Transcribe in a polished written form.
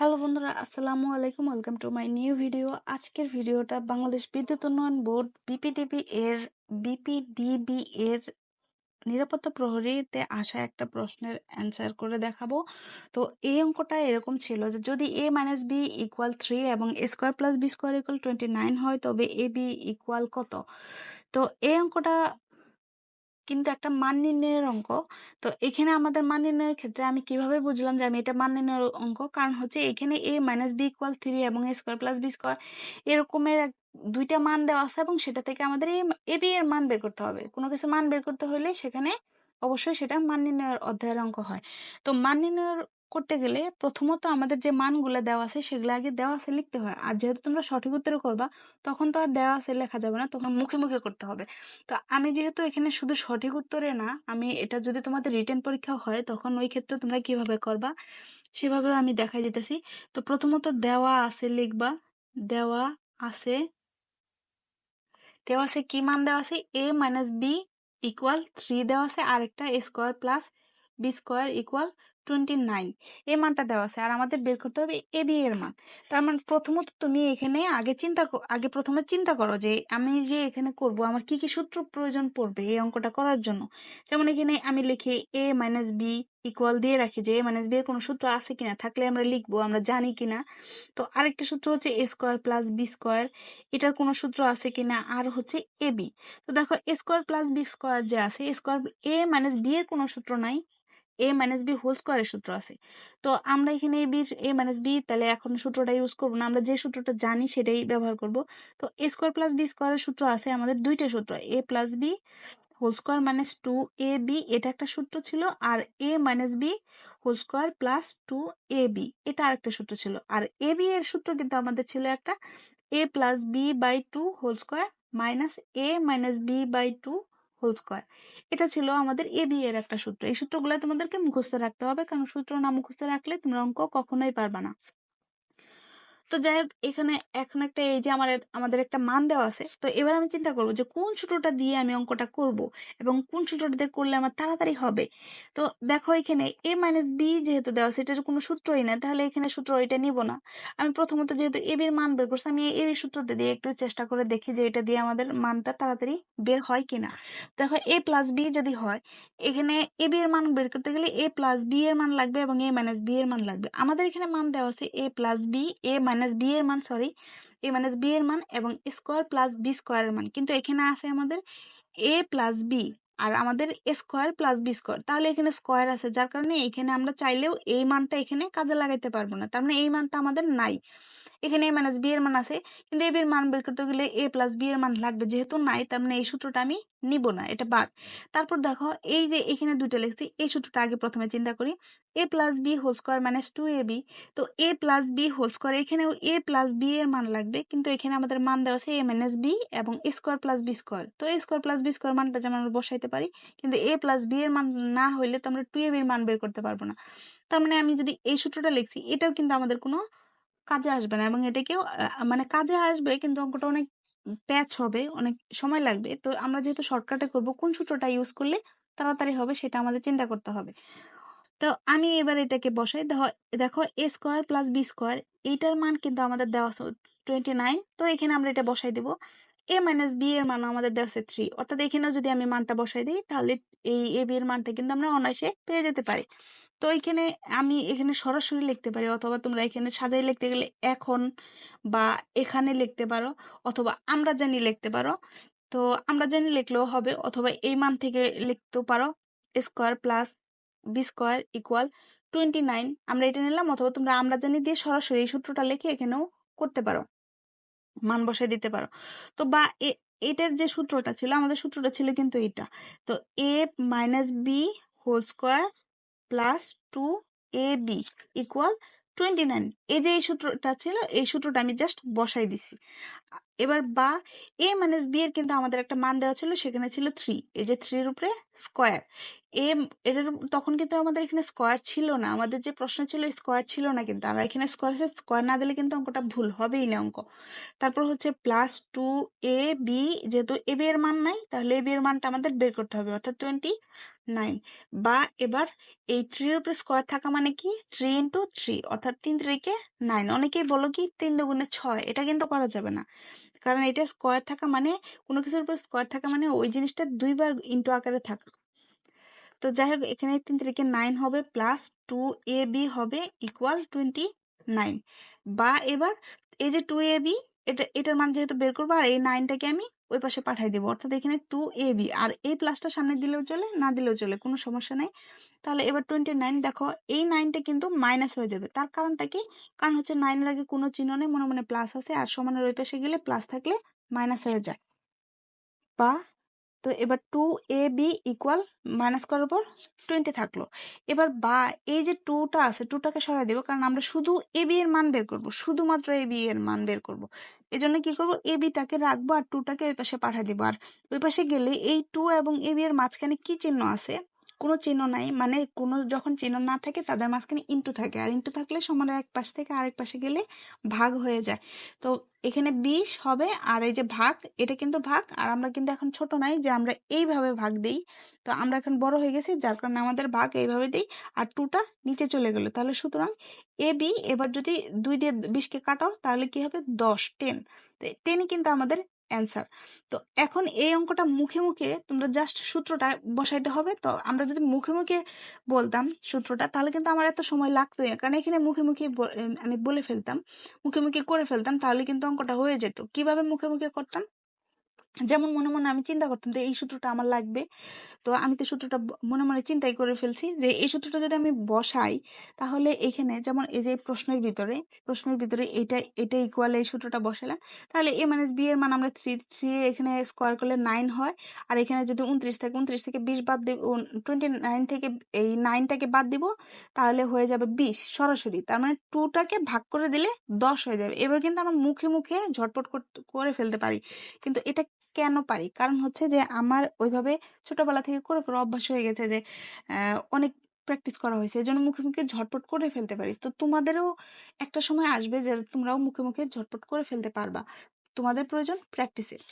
Hello বন্ধুরা, আসসালামু আলাইকুম। Welcome to my new video. আজকের ভিডিওটা বাংলাদেশ বিদ্যুৎ উন্নয়ন বোর্ড বিপিডিবি এর নিরাপত্তা প্রহরীতে আসা একটা প্রশ্নের অ্যান্সার করে দেখাবো। তো এই অঙ্কটা এরকম ছিল যে যদি a মাইনাস বি ইকুয়াল 3 এবং a square plus B square equal 29 হয়, তবে এ বি ইকুয়াল কত? তো এই অঙ্কটা কিন্তু একটা মান নির্ণয়ের অঙ্ক। তো এখানে আমাদের মান নির্ণয়ের ক্ষেত্রে আমি কিভাবে বুঝলাম যে আমি এটা মান নির্ণয়ের অঙ্ক? কারণ হচ্ছে এখানে a মাইনাস বি ইকুয়াল 3 এবং a square plus B square এরকমের দুইটা মান দেওয়া আছে, এবং সেটা থেকে আমাদের এ বি এর মান বের করতে হবে। কোনো কিছু মান বের করতে হলে সেখানে অবশ্যই সেটা মান নির্ণয়ের অধ্যায়ের অঙ্ক হয়। তো মান নির্ণয় করতে গেলে প্রথমত আমাদের যে মানগুলো দেওয়া আছে সেগুলো আগে দেওয়া আছে লিখতে হয়। আর যেহেতু তোমরা সঠিক উত্তর করবা, তখন তো আর দেওয়া আছে লেখা যাবে না, তখন মুখে মুখে করতে হবে। তো আমি যেহেতু এখানে শুধু সঠিক উত্তরে না, আমি এটা যদি তোমাদের রিটেন পরীক্ষা হয় তখন ওই ক্ষেত্রে তোমরা কিভাবে করবা সেভাবে আমি দেখাই দিতেছি। তো প্রথমত দেওয়া আছে লিখবা, দেওয়া আছে দেওয়া আছে কি মান দেওয়া আছে? a মাইনাস বি ইকুয়াল 3 দেওয়া আছে, আর একটা a square plus B square equal 29 এই মানটা দেওয়া আছে। আর আমাদের বের করতে হবে এ বি এর মান। তার মানে প্রথমত তুমি এখানে আগে প্রথমে চিন্তা করো যে আমি যে এখানে করব আমার কি কি সূত্র প্রয়োজন পড়বে এই অঙ্কটা করার জন্য। যেমন এখানে আমি লিখি a মাইনাস বি ইকুয়াল দিয়ে রাখি যে a মাইনাস বি এর কোনো সূত্র আছে কিনা, থাকলে আমরা লিখবো, আমরা জানি কিনা। তো আরেকটা সূত্র হচ্ছে a square plus B square, এটার কোনো সূত্র আছে কিনা। আর হচ্ছে এ বি। তো দেখো এ স্কোয়ার প্লাস বি স্কোয়ার যে আছে, স্কোয়ার এ মাইনাস বি এর কোনো সূত্র নাই, এ মাইনাস বি হোল স্কোয়ারের সূত্র আছে। তো আমরা এখানে এ মাইনাস বি তাহলে এখন সূত্রটা ইউজ করবো না, আমরা যে সূত্রটা জানি সেটাই ব্যবহার করব। তো এ স্কোয়ার প্লাস বি স্কোয়ারের সূত্র আছে আমাদের দুইটা সূত্র, A plus B whole square minus 2ab, এটা একটা সূত্র ছিল। আর a minus B whole square plus 2ab, এটা আরেকটা সূত্র ছিল। আর এ বি এর সূত্র কিন্তু আমাদের ছিল একটা, a plus B by 2 whole square minus a minus B by 2 whole square. এটা ছিল আমাদের এ বি এর একটা সূত্র। এই সূত্রগুলো তোমাদেরকে মুখস্থ রাখতে হবে, কারণ সূত্র না মুখস্থ রাখলে তোমরা অঙ্ক কখনোই পারবা না। তো যাই হোক, এখানে এখন একটা এই যে আমাদের একটা মান দেওয়া আছে। তো এবার আমি চিন্তা করবো যে কোন সূত্রটা দিয়ে আমি অঙ্কটা করব এবং কোন সূত্রটা দিয়ে করলে আমার তাড়াতাড়ি হবে। তো দেখো এখানে a মাইনাস বি যেহেতু দেওয়া আছে, এটার কোনো সূত্রই না, তাহলে এখানে সূত্র এটা নিব না। আমি প্রথমত যেহেতু এ বির মান বের করছি, আমি এ বির সূত্রটা দিয়ে একটু চেষ্টা করে দেখি যে এটা দিয়ে আমাদের মানটা তাড়াতাড়ি বের হয় কিনা। দেখো এ প্লাস বি যদি হয়, এখানে এ বি এর মান বের করতে গেলে এ প্লাস বি এর মান লাগবে এবং এ মাইনাস বি এর মান লাগবে। আমাদের এখানে মান দেওয়া আছে এ প্লাস বি, এ মাইনাস বি এর মান, সরি, এ মাইনাস বি এর মান এবং স্কোয়ার প্লাস বি স্কোয়ারের মান, কিন্তু এখানে আছে আমাদের এ প্লাস বি আর আমাদের স্কোয়ার প্লাস বি স্কোয়ার, তাহলে এখানে স্কোয়ার আছে, যার কারণে এখানে আমরা চাইলেও এই মানটা এখানে কাজে লাগাইতে পারবো না, তার মানে এই মানটা আমাদের নাই। এখানে এ মাইনাস বি এর মান আছে, কিন্তু এ বি এর মান বের করতে গেলে এ প্লাস বি এর মান লাগবে, যেহেতু নাই তার মানে এই সূত্রটা আমি নিব না, এটা বাদ। তারপর দেখো এই যে এখানে দুইটা লিখছি, এই সূত্রটা আগে প্রথমে চিন্তা করি, A plus B whole square minus 2ab। তো A plus B whole square, এখানেও এ প্লাস বি এর মান লাগবে, কিন্তু এখানে আমাদের মান দেওয়া আছে এ মাইনাস বি এবং স্কোয়ার প্লাস বি স্কোয়ার। তো এ স্কোয়ার প্লাস বি স্কোয়ার মানটা যেমন আমরা বসাইতে পারি, কিন্তু এ প্লাস বি এর মান না হইলে তো আমরা 2ab এর মান বের করতে পারবো না। তার মানে আমি যদি এই সূত্রটা লিখছি, এটাও কিন্তু আমাদের কোনো কাজে আসবে না, এবং এটাকেও মানে কাজে আসবে কিন্তু অঙ্কটা অনেক প্যাচ হবে, অনেক সময় লাগবে। তো আমরা যেহেতু শর্টকাটে করব, কোন সূত্রটা ইউজ করলে তাড়াতাড়ি হবে সেটা আমাদের চিন্তা করতে হবে। তো আমি এবার এটাকে বসাই। দেখো এ স্কোয়ার প্লাস বি স্কোয়ার, এইটার মান কিন্তু আমাদের দেওয়া আছে 29। তো এখানে আমরা এটা বসাই দিব। এ মাইনাস বি এর মান আমাদের দেওয়া আছে 3, অর্থাৎ এখানেও যদি আমি মানটা বসাই দিই তাহলে এই এ বি এর মানটা কিন্তু আমরা অনায়াসে পেয়ে যেতে পারি। তো এখানে আমি এখানে সরাসরি লিখতে পারি, অথবা তোমরা এখানে সাজাই লিখতে গেলে এখন বা এখানে লিখতে পারো, অথবা আমরা জানি লিখতে পারো। তো আমরা জানি লিখলেও হবে, অথবা এই মান থেকে লিখতেও পারো, square plus B square equal 29, আমরা এটা নিলাম। অথবা তোমরা আমরা জানি দিয়ে সরাসরি এই সূত্রটা লিখে এখানেও করতে পারো, মান বসাই দিতে পারো। তো বা এটার যে সূত্রটা ছিল, আমাদের সূত্রটা ছিল কিন্তু এটা। তো A minus B whole square plus 2ab equal 29, এই যে এই সূত্রটা ছিল, এই সূত্রটা আমি জাস্ট বসাই দিছি। এবার বা এ মাইনাস বি এর কিন্তু আমাদের একটা মান দেওয়া ছিল, সেখানে ছিল 3, এই যে 3 এর উপরে স্কোয়ার। এটার তখন কিন্তু আমাদের এখানে স্কোয়ার ছিল না, আমাদের যে প্রশ্ন ছিল স্কোয়ার ছিল না, কিন্তু আমরা এখানে স্কোয়ার না দিলে কিন্তু অঙ্কটা ভুল হবেই না অঙ্ক। তারপর হচ্ছে প্লাস 2ab, যেহেতু এ বি এর মান নাই তাহলে এ বি এর মানটা আমাদের বের করতে হবে, অর্থাৎ 29। 9 বা এবার এই 3 এর উপরে স্কোয়ার থাকা মানে কি 3 ইন্টু 3 অর্থাৎ 3 3 9। অনেকেই বলো কি 3 দুগুণে 6, এটা কিন্তু করা যাবে না, কারণ এটা স্কোয়ার থাকা মানে কোনো কিছুর উপর স্কোয়ার থাকা মানে ওই জিনিসটা দুইবার ইন্টু আকারে থাকা। তো যাই হোক এখানে 3 3 9 হবে প্লাস 2ab হবে ইকুয়াল 29। বা এবার এই যে 2ab, এটার মান যেহেতু বের করবো আর এই 9টাকে আমি ওই পাশে পাঠাই দেবো, অর্থাৎ এখানে 2ab আর এই প্লাসটা সামনে দিলেও চলে না দিলেও চলে, কোনো সমস্যা নাই। তাহলে এবার 29 দেখো এই 9টা কিন্তু মাইনাস হয়ে যাবে, তার কারণটা কি? কারণ হচ্ছে 9 এর আগে কোনো চিহ্ন নেই, মনে মনে প্লাস আছে, আর সমানের ওই পাশে গেলে প্লাস থাকলে মাইনাস হয়ে যায়। বা তো এবার 2ab ইকুয়াল মাইনাস করার পর 20 থাকলো। এবার বা এই যে 2টা আছে 2টাকে সরাই দেবো, কারণ আমরা শুধু ab এর মান বের করব, শুধুমাত্র ab এর মান বের করব। এই জন্য কি করবো, ab-টাকে রাখবো আর 2টাকে ওই পাশে পাঠিয়ে দিব। আর ওই পাশে গেলে এই 2 এবং ab এর মাঝখানে কি চিহ্ন আছে? কোনো চিহ্ন নাই, মানে কোনো যখন চিহ্ন না থাকে তাদের মাঝখানে ইন্টু থাকে, আর ইন্টু থাকলে সমানের এক পাশ থেকে আরেক পাশে গেলে ভাগ হয়ে যায়। তো এখানে 20 হবে, আর এই যে ভাগ, এটা কিন্তু ভাগ, আর আমরা কিন্তু এখন ছোট নাই যে আমরা এইভাবে ভাগ দিই। তো আমরা এখন বড় হয়ে গেছি, যার কারণে আমাদের ভাগ এইভাবে দিই, আর 2টা নিচে চলে গেল। তাহলে সুতরাং এ বি এবার যদি 2 দিয়ে 20কে কাটাও তাহলে কি হবে 10 10। তো 10ই কিন্তু আমাদের অ্যান্সার। তো এখন এই অঙ্কটা মুখে মুখে তোমরা জাস্ট সূত্রটা বসাইতে হবে। তো আমরা যদি মুখে মুখে বলতাম সূত্রটা তাহলে কিন্তু আমার এত সময় লাগতো না, কারণ এখানে মুখে মুখে আমি বলে ফেলতাম, মুখে মুখে করে ফেলতাম, তাহলে কিন্তু অঙ্কটা হয়ে যেত। কিভাবে মুখে মুখে করতাম? যেমন মনে মনে আমি চিন্তা করতাম যে এই সূত্রটা আমার লাগবে, তো আমি তো সূত্রটা মনে মনে চিন্তাই করে ফেলছি যে এই সূত্রটা যদি আমি বসাই তাহলে এখানে যেমন এই যে প্রশ্নের ভিতরে এটা ইকুয়াল এই সূত্রটা বসালাম, তাহলে a মাইনাস b এর মান আমরা 3 এখানে স্কোয়ার করলে 9 হয়, আর এখানে যদি 29 থাকে 29 থেকে 20 বাদ দিব, 29 থেকে এই 9টাকে বাদ দিব, তাহলে হয়ে যাবে 20 সরাসরি। তার মানে 2টাকে ভাগ করে দিলে 10 হয়ে যাবে। এবার কিন্তু আমরা মুখে মুখে ঝটপট করে ফেলতে পারি, কিন্তু এটা কেন পারি? কারণ হচ্ছে যে আমার ওইভাবে ছোটবেলা থেকে করে করে অভ্যাস হয়ে গেছে, যে অনেক প্র্যাকটিস করা হয়েছে, এজন্য মুখে মুখে ঝটপট করে ফেলতে পারি। তো তোমাদেরও একটা সময় আসবে যে তোমরাও মুখে মুখে ঝটপট করে ফেলতে পারবা, তোমাদের প্রয়োজন প্র্যাকটিসের।